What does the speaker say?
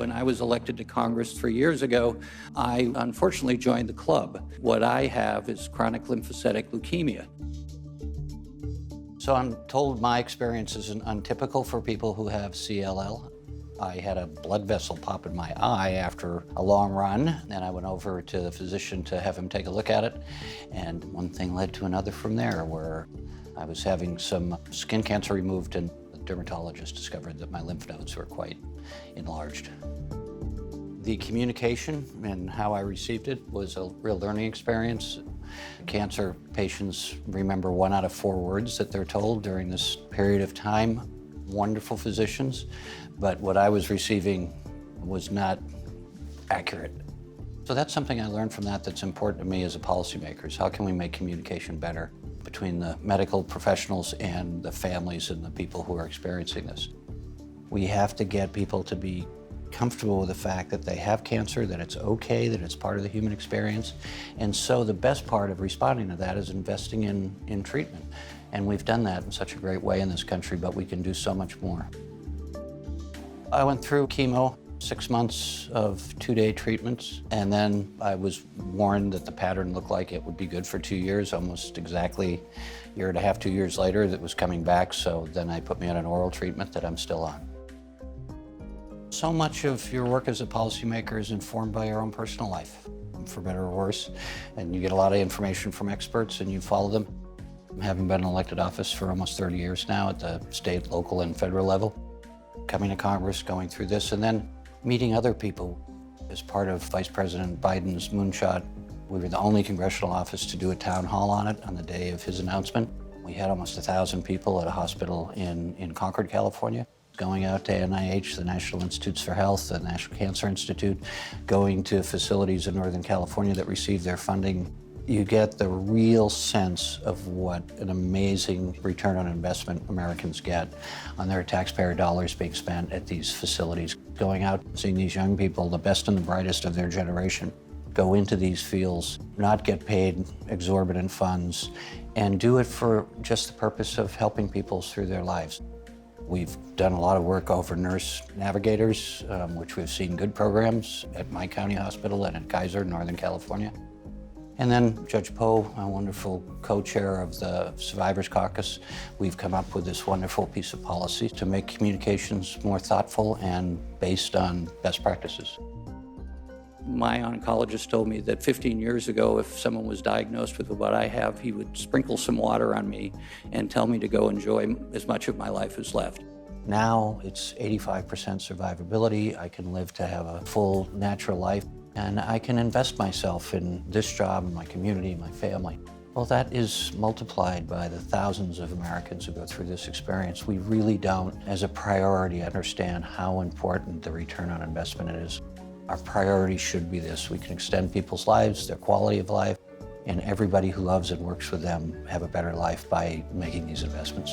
When I was elected to Congress 3 years ago, I unfortunately joined the club. What I have is chronic lymphocytic leukemia. So I'm told my experience isn't untypical for people who have CLL. I had a blood vessel pop in my eye after a long run, and I went over to the physician to have him take a look at it. And one thing led to another from there, where I was having some skin cancer removed, and the dermatologist discovered that my lymph nodes were quite enlarged. The communication and how I received it was a real learning experience. Cancer patients remember 1 out of 4 words that they're told during this period of time. Wonderful physicians, but what I was receiving was not accurate. So that's something I learned from that that's important to me as a policymaker, is how can we make communication better between the medical professionals and the families and the people who are experiencing this. We have to get people to be comfortable with the fact that they have cancer, that it's okay, that it's part of the human experience. And so the best part of responding to that is investing in treatment. And we've done that in such a great way in this country, but we can do so much more. I went through chemo, 6 months of 2-day treatments, and then I was warned that the pattern looked like it would be good for 2 years, almost exactly a year and a half, 2 years later, that was coming back. So then they put me on an oral treatment that I'm still on. So much of your work as a policymaker is informed by your own personal life, for better or worse. And you get a lot of information from experts and you follow them. Having been in elected office for almost 30 years now at the state, local, and federal level, coming to Congress, going through this, and then meeting other people. As part of Vice President Biden's moonshot, we were the only congressional office to do a town hall on it on the day of his announcement. We had almost 1,000 people at a hospital in Concord, California, going out to NIH, the National Institutes for Health, the National Cancer Institute, going to facilities in Northern California that received their funding. You get the real sense of what an amazing return on investment Americans get on their taxpayer dollars being spent at these facilities. Going out and seeing these young people, the best and the brightest of their generation, go into these fields, not get paid exorbitant funds, and do it for just the purpose of helping people through their lives. We've done a lot of work over nurse navigators, which we've seen good programs at my county hospital and at Kaiser, Northern California. And then Judge Poe, a wonderful co-chair of the Survivors Caucus, we've come up with this wonderful piece of policy to make communications more thoughtful and based on best practices. My oncologist told me that 15 years ago, if someone was diagnosed with what I have, he would sprinkle some water on me and tell me to go enjoy as much of my life as left. Now it's 85% survivability. I can live to have a full natural life, and I can invest myself in this job, in my community, my family. Well, that is multiplied by the thousands of Americans who go through this experience. We really don't, as a priority, understand how important the return on investment is. Our priority should be this: we can extend people's lives, their quality of life, and everybody who loves and works with them have a better life by making these investments.